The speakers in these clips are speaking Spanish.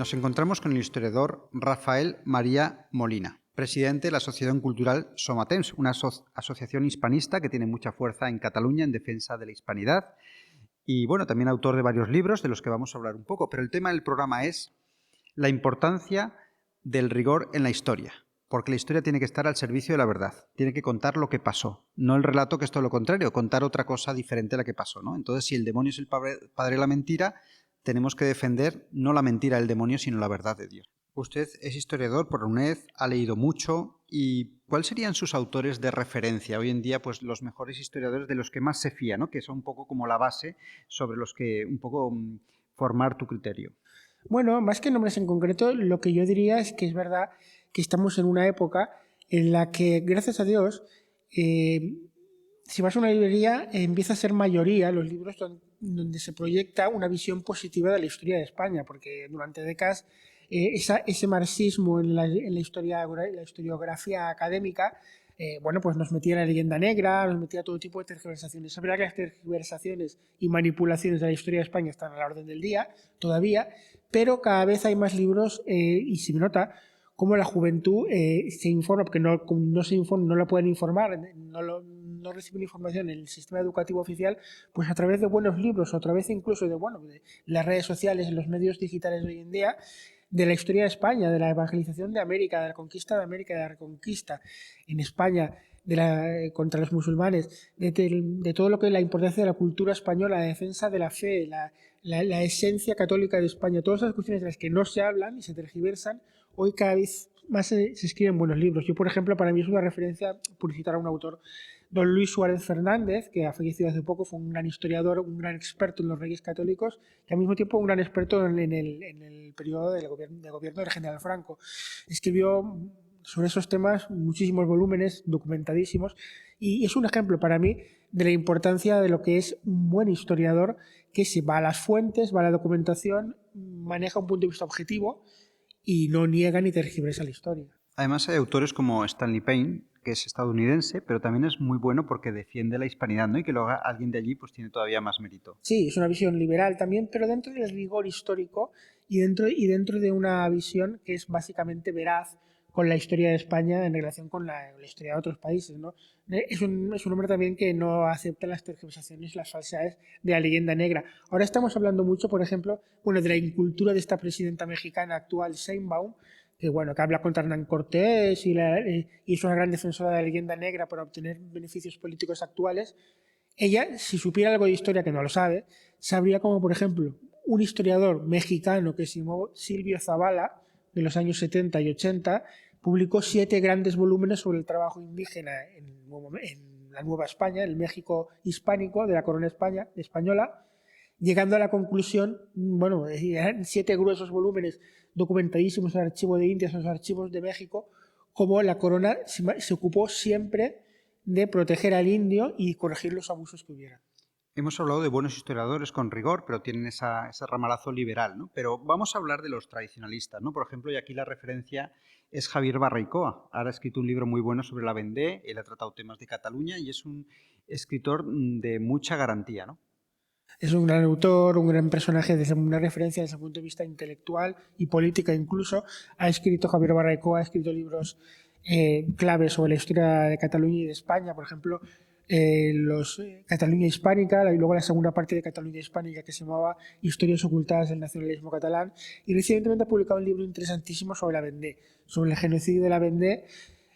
Nos encontramos con el historiador Rafael María Molina, presidente de la Asociación Cultural Somatemps, una asociación hispanista que tiene mucha fuerza en Cataluña en defensa de la hispanidad y, bueno, también autor de varios libros de los que vamos a hablar un poco. Pero el tema del programa es la importancia del rigor en la historia, porque la historia tiene que estar al servicio de la verdad, tiene que contar lo que pasó, no el relato, que es todo lo contrario, contar otra cosa diferente a la que pasó, ¿no? Entonces, si el demonio es el padre de la mentira, tenemos que defender no la mentira del demonio, sino la verdad de Dios. Usted es historiador por la UNED, ha leído mucho. ¿Y cuáles serían sus autores de referencia? Hoy en día, pues los mejores historiadores de los que más se fía, ¿no? Que son un poco como la base sobre los que un poco formar tu criterio. Bueno, más que nombres en concreto, lo que yo diría es que es verdad que estamos en una época en la que, gracias a Dios, si vas a una librería, empieza a ser mayoría los libros donde se proyecta una visión positiva de la historia de España, porque durante décadas ese marxismo en la historiografía académica, bueno, pues nos metía la leyenda negra, nos metía todo tipo de tergiversaciones. Es verdad que las tergiversaciones y manipulaciones de la historia de España están a la orden del día todavía, pero cada vez hay más libros y se nota cómo la juventud se informa, porque no se informa, no la pueden informar, no reciben información en el sistema educativo oficial, pues a través de buenos libros o a través incluso de las redes sociales, en los medios digitales de hoy en día, de la historia de España, de la evangelización de América, de la conquista de América, de la reconquista en España, contra los musulmanes, de todo lo que es la importancia de la cultura española, la defensa de la fe, la esencia católica de España, todas esas cuestiones de las que no se hablan y se tergiversan, hoy cada vez más se escriben buenos libros. Yo, por ejemplo, para mí es una referencia, por citar a un autor, don Luis Suárez Fernández, que ha fallecido hace poco, fue un gran historiador, un gran experto en los reyes católicos y al mismo tiempo un gran experto en el periodo de gobierno del general Franco. Escribió sobre esos temas muchísimos volúmenes, documentadísimos, y es un ejemplo para mí de la importancia de lo que es un buen historiador, que se va a las fuentes, va a la documentación, maneja un punto de vista objetivo y no niega ni tergiversa la historia. Además hay autores como Stanley Payne, que es estadounidense, pero también es muy bueno porque defiende la hispanidad, ¿no? Y que lo haga alguien de allí, pues tiene todavía más mérito. Sí, es una visión liberal también, pero dentro del rigor histórico y dentro de una visión que es básicamente veraz con la historia de España en relación con la historia de otros países, ¿no? Es un hombre también que no acepta las tergiversaciones, las falsedades de la leyenda negra. Ahora estamos hablando mucho, por ejemplo, de la incultura de esta presidenta mexicana actual, Sheinbaum, que habla contra Hernán Cortés y es una gran defensora de la leyenda negra para obtener beneficios políticos actuales. Ella, si supiera algo de historia, que no lo sabe, sabría como, por ejemplo, un historiador mexicano que se llamó Silvio Zavala, de los años 70 y 80, publicó 7 grandes volúmenes sobre el trabajo indígena en la Nueva España, el México hispánico de la corona española, llegando a la conclusión, eran 7 gruesos volúmenes documentadísimos en el archivo de Indias, en los archivos de México, como la corona se ocupó siempre de proteger al indio y corregir los abusos que hubiera. Hemos hablado de buenos historiadores con rigor, pero tienen ese ramalazo liberal, ¿no? Pero vamos a hablar de los tradicionalistas, ¿no? Por ejemplo, y aquí la referencia es Javier Barraikoa. Ahora ha escrito un libro muy bueno sobre la Vendée, él ha tratado temas de Cataluña y es un escritor de mucha garantía, ¿no? Es un gran autor, un gran personaje, desde una referencia desde el punto de vista intelectual y política incluso. Ha escrito Javier Barraikoa, ha escrito libros claves sobre la historia de Cataluña y de España, por ejemplo, Cataluña Hispánica, y luego la segunda parte de Cataluña Hispánica que se llamaba Historias ocultadas del nacionalismo catalán, y recientemente ha publicado un libro interesantísimo sobre la Vendée, sobre el genocidio de la Vendée,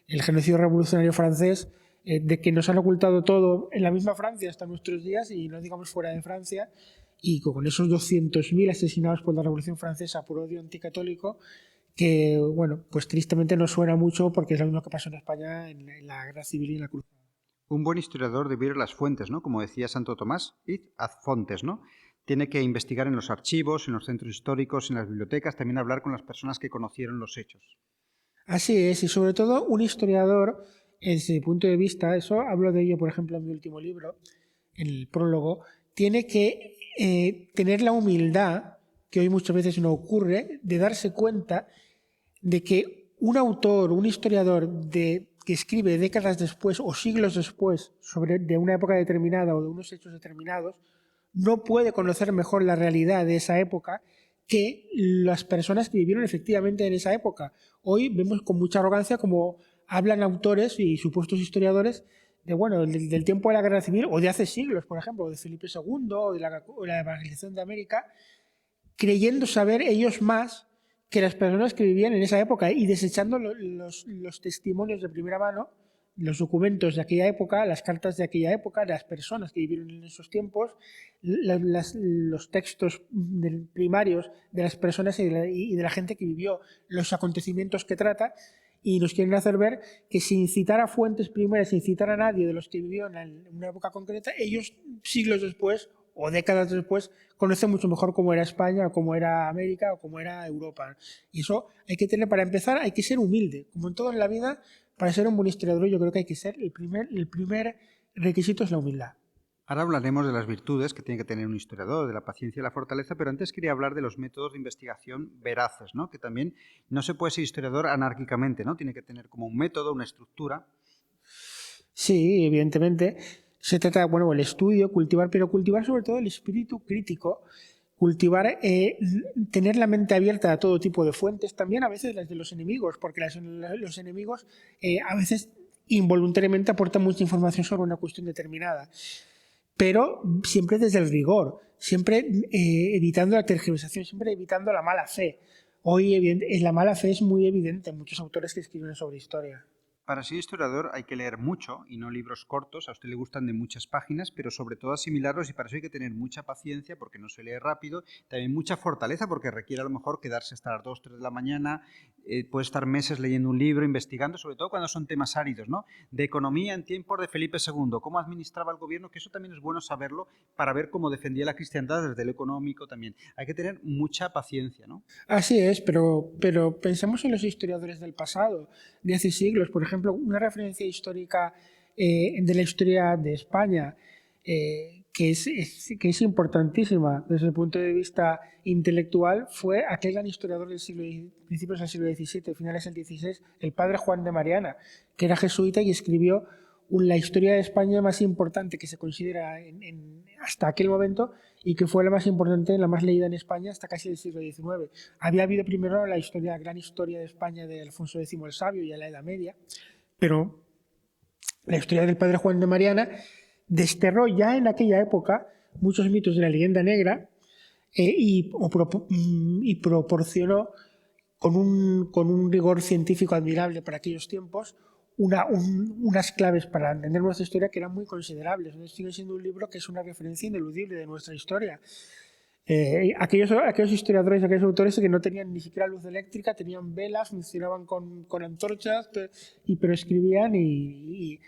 el genocidio revolucionario francés, de que nos han ocultado todo en la misma Francia hasta nuestros días y no digamos fuera de Francia, y con esos 200.000 asesinados por la Revolución Francesa por odio anticatólico, que pues tristemente no suena mucho porque es lo mismo que pasó en España en la Guerra Civil y en la Cruzada. Un buen historiador debe ir a las fuentes, ¿no? Como decía Santo Tomás, id ad fontes, ¿no? Tiene que investigar en los archivos, en los centros históricos, en las bibliotecas, también hablar con las personas que conocieron los hechos. Así es, y sobre todo un historiador, desde mi punto de vista, eso hablo de ello, por ejemplo, en mi último libro, en el prólogo, tiene que tener la humildad, que hoy muchas veces no ocurre, de darse cuenta de que un autor, un historiador que escribe décadas después o siglos después de una época determinada o de unos hechos determinados, no puede conocer mejor la realidad de esa época que las personas que vivieron efectivamente en esa época. Hoy vemos con mucha arrogancia como hablan autores y supuestos historiadores del tiempo de la Guerra Civil o de hace siglos, por ejemplo, de Felipe II o de la evangelización de América, creyendo saber ellos más que las personas que vivían en esa época y desechando los testimonios de primera mano, los documentos de aquella época, las cartas de aquella época, de las personas que vivieron en esos tiempos, los textos primarios de las personas y de la gente que vivió los acontecimientos que trata, y nos quieren hacer ver que sin citar a fuentes primeras, sin citar a nadie de los que vivieron en una época concreta, ellos siglos después o décadas después conocen mucho mejor cómo era España, o cómo era América, o cómo era Europa. Y eso hay que tener, para empezar, hay que ser humilde. Como en todo en la vida, para ser un buen historiador yo creo que hay que ser, el primer requisito es la humildad. Ahora hablaremos de las virtudes que tiene que tener un historiador, de la paciencia y la fortaleza, pero antes quería hablar de los métodos de investigación veraces, ¿no? Que también no se puede ser historiador anárquicamente, ¿no? Tiene que tener como un método, una estructura. Sí, evidentemente. Se trata, el estudio, pero cultivar sobre todo el espíritu crítico, cultivar, tener la mente abierta a todo tipo de fuentes, también a veces las de los enemigos, porque los enemigos a veces involuntariamente aportan mucha información sobre una cuestión determinada. Pero siempre desde el rigor, siempre evitando la tergiversación, siempre evitando la mala fe. Hoy la mala fe es muy evidente en muchos autores que escriben sobre historia. Para ser historiador hay que leer mucho y no libros cortos. A usted le gustan de muchas páginas, pero sobre todo asimilarlos, y para eso hay que tener mucha paciencia porque no se lee rápido. También mucha fortaleza porque requiere a lo mejor quedarse hasta las 2, 3 de la mañana. Puede estar meses leyendo un libro, investigando, sobre todo cuando son temas áridos, ¿no? De economía en tiempos de Felipe II, cómo administraba el gobierno, que eso también es bueno saberlo para ver cómo defendía la cristiandad desde lo económico también. Hay que tener mucha paciencia, ¿no? Así es, pero pensemos en los historiadores del pasado, de hace siglos. Por ejemplo, una referencia histórica de la historia de España que es importantísima desde el punto de vista intelectual fue aquel gran historiador del principios del siglo XVII, finales del XVI, el padre Juan de Mariana, que era jesuita y escribió la historia de España más importante que se considera hasta aquel momento y que fue la más importante, la más leída en España hasta casi el siglo XIX. Había habido primero la gran historia de España de Alfonso X el Sabio y a la Edad Media, pero la historia del padre Juan de Mariana desterró ya en aquella época muchos mitos de la leyenda negra y proporcionó con un rigor científico admirable para aquellos tiempos unas claves para entender nuestra historia que eran muy considerables. Sigue siendo un libro que es una referencia ineludible de nuestra historia. Aquellos historiadores, aquellos autores que no tenían ni siquiera luz eléctrica, tenían velas, funcionaban con antorchas, pero escribían y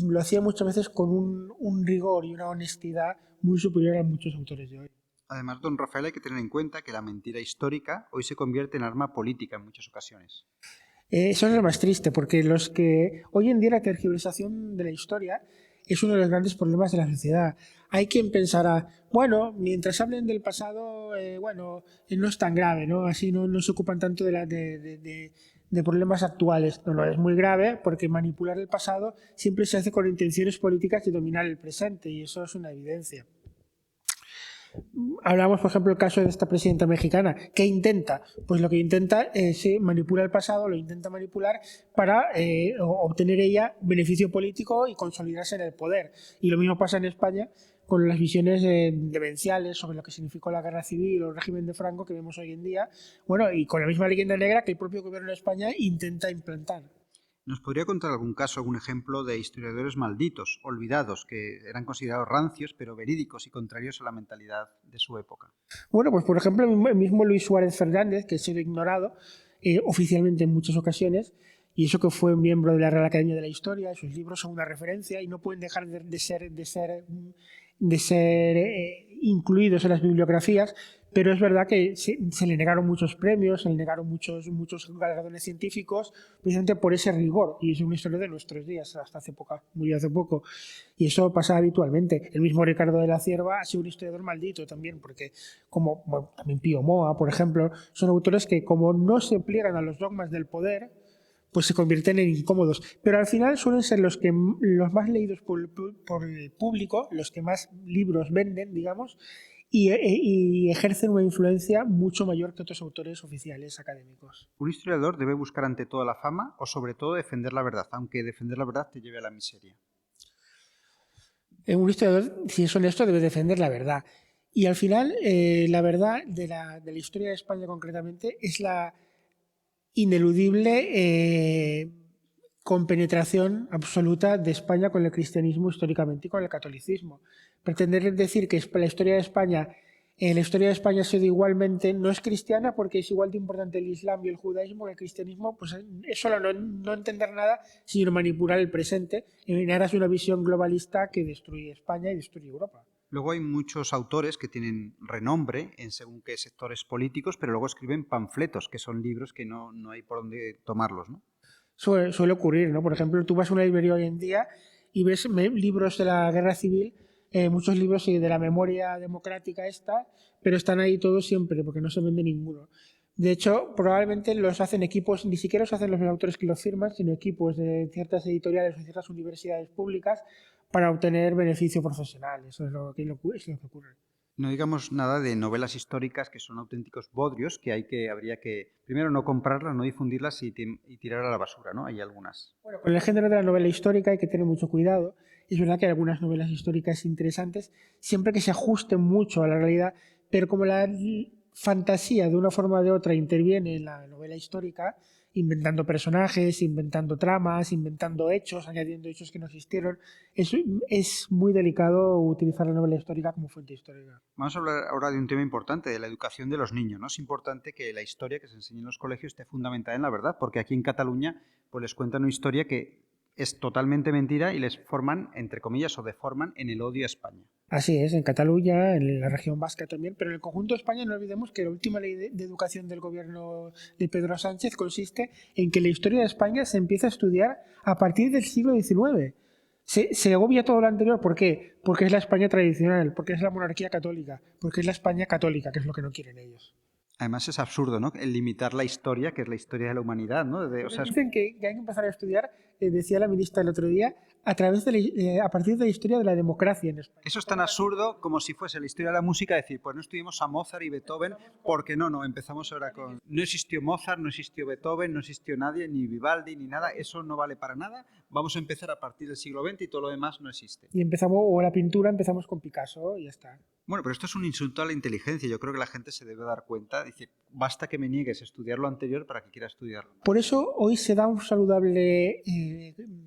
lo hacían muchas veces con un rigor y una honestidad muy superior a muchos autores de hoy. Además, don Rafael, hay que tener en cuenta que la mentira histórica hoy se convierte en arma política en muchas ocasiones. Eso es lo más triste, porque hoy en día la tergiversación de la historia es uno de los grandes problemas de la sociedad. Hay quien pensará, mientras hablen del pasado, no es tan grave, ¿no? Así no se ocupan tanto de problemas actuales. No, es muy grave porque manipular el pasado siempre se hace con intenciones políticas de dominar el presente, y eso es una evidencia. Hablamos, por ejemplo, el caso de esta presidenta mexicana. ¿Qué intenta? Pues lo que intenta es manipular el pasado, lo intenta manipular para obtener ella beneficio político y consolidarse en el poder. Y lo mismo pasa en España con las visiones demenciales sobre lo que significó la guerra civil o el régimen de Franco que vemos hoy en día. Y con la misma leyenda negra que el propio gobierno de España intenta implantar. ¿Nos podría contar algún caso, algún ejemplo de historiadores malditos, olvidados, que eran considerados rancios, pero verídicos y contrarios a la mentalidad de su época? Pues por ejemplo, el mismo Luis Suárez Fernández, que ha sido ignorado oficialmente en muchas ocasiones, y eso que fue miembro de la Real Academia de la Historia, sus libros son una referencia y no pueden dejar de ser incluidos en las bibliografías, pero es verdad que se le negaron muchos premios, se le negaron muchos galardones científicos, precisamente por ese rigor, y es una historia de nuestros días, murió hace poco, y eso pasa habitualmente. El mismo Ricardo de la Cierva ha sido un historiador maldito también, porque también Pío Moa, por ejemplo, son autores que como no se pliegan a los dogmas del poder, pues se convierten en incómodos, pero al final suelen ser los más leídos por el público, los que más libros venden, digamos, y ejercen una influencia mucho mayor que otros autores oficiales académicos. ¿Un historiador debe buscar ante todo la fama o sobre todo defender la verdad, aunque defender la verdad te lleve a la miseria? Un historiador, si es honesto, debe defender la verdad. Y al final, la verdad de la historia de España concretamente es la ineludible compenetración absoluta de España con el cristianismo históricamente y con el catolicismo. Pretender decir que la historia de España ha sido igualmente, no es cristiana porque es igual de importante el Islam y el judaísmo que el cristianismo, pues es solo no entender nada, sino manipular el presente en aras de una visión globalista que destruye España y destruye Europa. Luego hay muchos autores que tienen renombre en según qué sectores políticos, pero luego escriben panfletos, que son libros que no hay por dónde tomarlos, ¿no? Suele ocurrir, ¿no? Por ejemplo, tú vas a una librería hoy en día y ves libros de la guerra civil, muchos libros de la memoria democrática esta, pero están ahí todos siempre porque no se vende ninguno. De hecho, probablemente los hacen equipos, ni siquiera los hacen los autores que los firman, sino equipos de ciertas editoriales o ciertas universidades públicas para obtener beneficio profesional. Eso es lo que ocurre. No digamos nada de novelas históricas que son auténticos bodrios, que habría que, primero, no comprarlas, no difundirlas y tirar a la basura, ¿no? Hay algunas. Bueno, con el género de la novela histórica hay que tener mucho cuidado. Es verdad que hay algunas novelas históricas interesantes, siempre que se ajusten mucho a la realidad, pero como la fantasía de una forma o de otra interviene en la novela histórica, inventando personajes, inventando tramas, inventando hechos, añadiendo hechos que no existieron. Es muy delicado utilizar la novela histórica como fuente histórica. Vamos a hablar ahora de un tema importante, de la educación de los niños, ¿no? Es importante que la historia que se enseña en los colegios esté fundamentada en la verdad, porque aquí en Cataluña pues les cuentan una historia que es totalmente mentira y les forman, entre comillas, o deforman en el odio a España. Así es, en Cataluña, en la región vasca también, pero en el conjunto de España no olvidemos que la última ley de educación del gobierno de Pedro Sánchez consiste en que la historia de España se empieza a estudiar a partir del siglo XIX. Se obvia todo lo anterior, ¿por qué? Porque es la España tradicional, porque es la monarquía católica, porque es la España católica, que es lo que no quieren ellos. Además es absurdo, ¿no? El limitar la historia, que es la historia de la humanidad, ¿no? Dicen que hay que empezar a estudiar, decía la ministra el otro día, a partir de la historia de la democracia en España. Eso es tan absurdo como si fuese la historia de la música, decir, pues no estudiamos a Mozart y Beethoven, porque no, empezamos ahora con... No existió Mozart, no existió Beethoven, no existió nadie, ni Vivaldi, ni nada, eso no vale para nada, vamos a empezar a partir del siglo XX y todo lo demás no existe. Y o la pintura empezamos con Picasso y ya está. Bueno, pero esto es un insulto a la inteligencia. Yo creo que la gente se debe dar cuenta. Dice, basta que me niegues a estudiar lo anterior para que quiera estudiarlo. Por eso hoy se da un saludable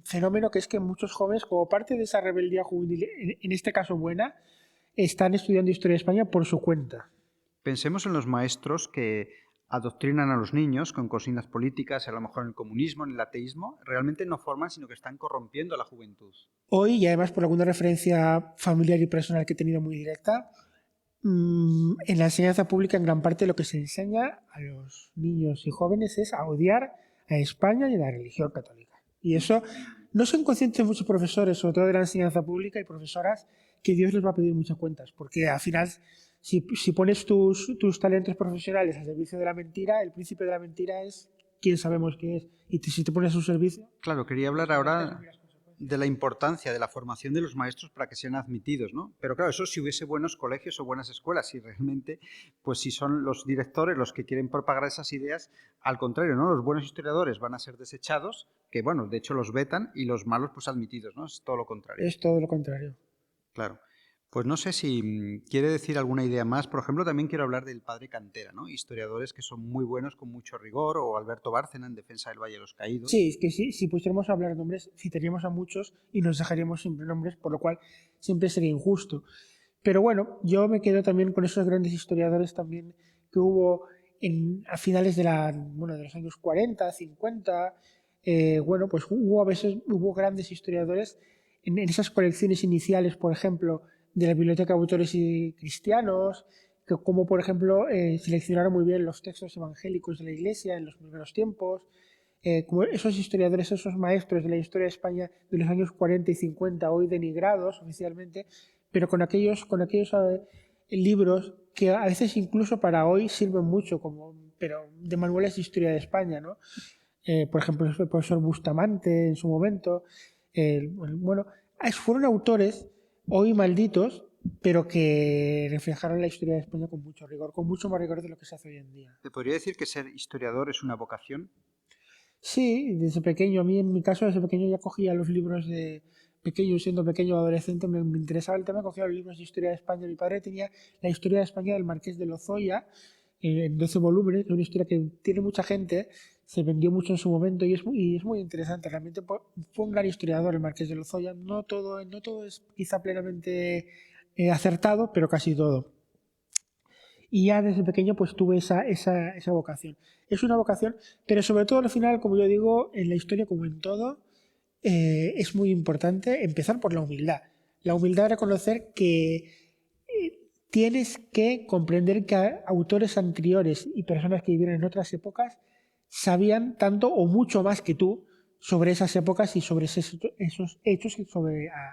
fenómeno que es que muchos jóvenes, como parte de esa rebeldía juvenil, en este caso buena, están estudiando Historia de España por su cuenta. Pensemos en los maestros que adoctrinan a los niños con consignas políticas, a lo mejor en el comunismo, en el ateísmo, realmente no forman, sino que están corrompiendo a la juventud. Hoy, y además por alguna referencia familiar y personal que he tenido muy directa, en la enseñanza pública en gran parte lo que se enseña a los niños y jóvenes es a odiar a España y a la religión católica. Y eso no son conscientes muchos profesores, sobre todo de la enseñanza pública y profesoras, que Dios les va a pedir muchas cuentas, porque al final... Si pones tus talentos profesionales al servicio de la mentira, el príncipe de la mentira es quien sabemos que es. Y si te pones a su servicio... Claro, quería hablar ahora de la importancia de la formación de los maestros para que sean admitidos, ¿no? Pero claro, eso si hubiese buenos colegios o buenas escuelas, y realmente, pues si son los directores los que quieren propagar esas ideas, al contrario, ¿no? Los buenos historiadores van a ser desechados, que bueno, de hecho los vetan, y los malos pues admitidos, ¿no? Es todo lo contrario. Es todo lo contrario. Claro. Pues no sé si quiere decir alguna idea más. Por ejemplo, también quiero hablar del padre Cantera, ¿no? Historiadores que son muy buenos, con mucho rigor, o Alberto Bárcena en Defensa del Valle de los Caídos. Sí, es que si pusiéramos a hablar nombres, citaríamos a muchos y nos dejaríamos siempre nombres, por lo cual siempre sería injusto. Pero bueno, yo me quedo también con esos grandes historiadores también que hubo a finales de los años 40, 50. Pues hubo grandes historiadores en esas colecciones iniciales, por ejemplo, de la Biblioteca de Autores y Cristianos, que como por ejemplo seleccionaron muy bien los textos evangélicos de la Iglesia en los primeros tiempos, como esos historiadores, esos maestros de la historia de España de los años 40 y 50, hoy denigrados oficialmente, pero con aquellos libros que a veces incluso para hoy sirven mucho, pero de manuales de historia de España, ¿no? Por ejemplo, el profesor Bustamante en su momento, fueron autores hoy malditos, pero que reflejaron la historia de España con mucho rigor, con mucho más rigor de lo que se hace hoy en día. ¿Te podría decir que ser historiador es una vocación? Sí, desde pequeño, a mí en mi caso desde pequeño ya cogía los libros de pequeño, siendo pequeño adolescente, me interesaba el tema, cogía los libros de historia de España. Mi padre tenía la historia de España del Marqués de Lozoya en 12 volúmenes, es una historia que tiene mucha gente, se vendió mucho en su momento y es muy interesante. Realmente fue un gran historiador el Marqués de Lozoya, no todo es quizá plenamente acertado, pero casi todo. Y ya desde pequeño pues tuve esa vocación. Es una vocación, pero sobre todo al final, como yo digo, en la historia como en todo, es muy importante empezar por la humildad. La humildad de reconocer que tienes que comprender que autores anteriores y personas que vivieron en otras épocas sabían tanto o mucho más que tú sobre esas épocas y sobre esos hechos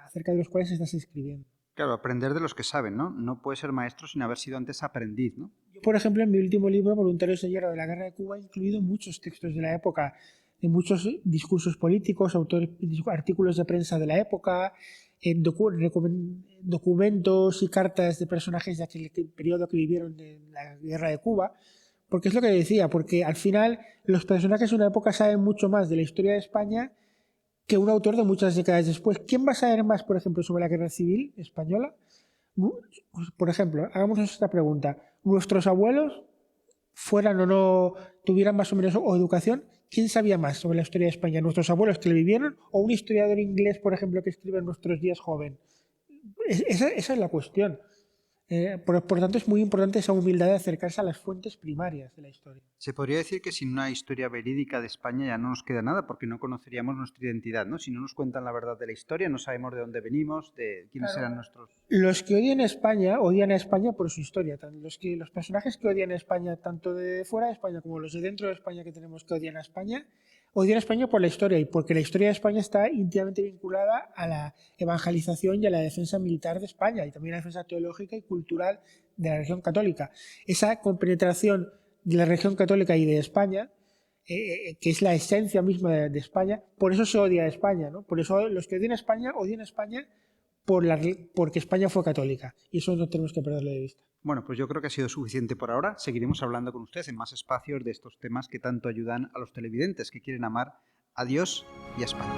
acerca de los cuales estás escribiendo. Claro, aprender de los que saben, ¿no? No puedes ser maestro sin haber sido antes aprendiz, ¿no? Yo, por ejemplo, en mi último libro, Voluntarios de Hierro de la Guerra de Cuba, he incluido muchos textos de la época, de muchos discursos políticos, artículos de prensa de la época, documentos y cartas de personajes de aquel periodo que vivieron en la Guerra de Cuba, porque es lo que decía, porque al final los personajes de una época saben mucho más de la historia de España que un autor de muchas décadas después. ¿Quién va a saber más, por ejemplo, sobre la Guerra Civil Española? Por ejemplo, hagámonos esta pregunta. ¿Nuestros abuelos, fueran o no, tuvieran más o menos o educación, quién sabía más sobre la historia de España? ¿Nuestros abuelos que le vivieron o un historiador inglés, por ejemplo, que escribe en nuestros días joven? Esa es la cuestión. Por tanto, es muy importante esa humildad de acercarse a las fuentes primarias de la historia. Se podría decir que sin una historia verídica de España ya no nos queda nada porque no conoceríamos nuestra identidad, ¿no? Si no nos cuentan la verdad de la historia, no sabemos de dónde venimos, de quiénes eran nuestros... Los que odian a España por su historia. Los personajes que odian a España, tanto de fuera de España como los de dentro de España que tenemos que odian a España por la historia y porque la historia de España está íntimamente vinculada a la evangelización y a la defensa militar de España y también a la defensa teológica y cultural de la religión católica. Esa compenetración de la religión católica y de España, que es la esencia misma de España, por eso se odia a España, ¿no? Por eso los que odian a España porque España fue católica y eso no tenemos que perderlo de vista. Bueno, pues yo creo que ha sido suficiente por ahora. Seguiremos hablando con ustedes en más espacios de estos temas que tanto ayudan a los televidentes que quieren amar a Dios y a España.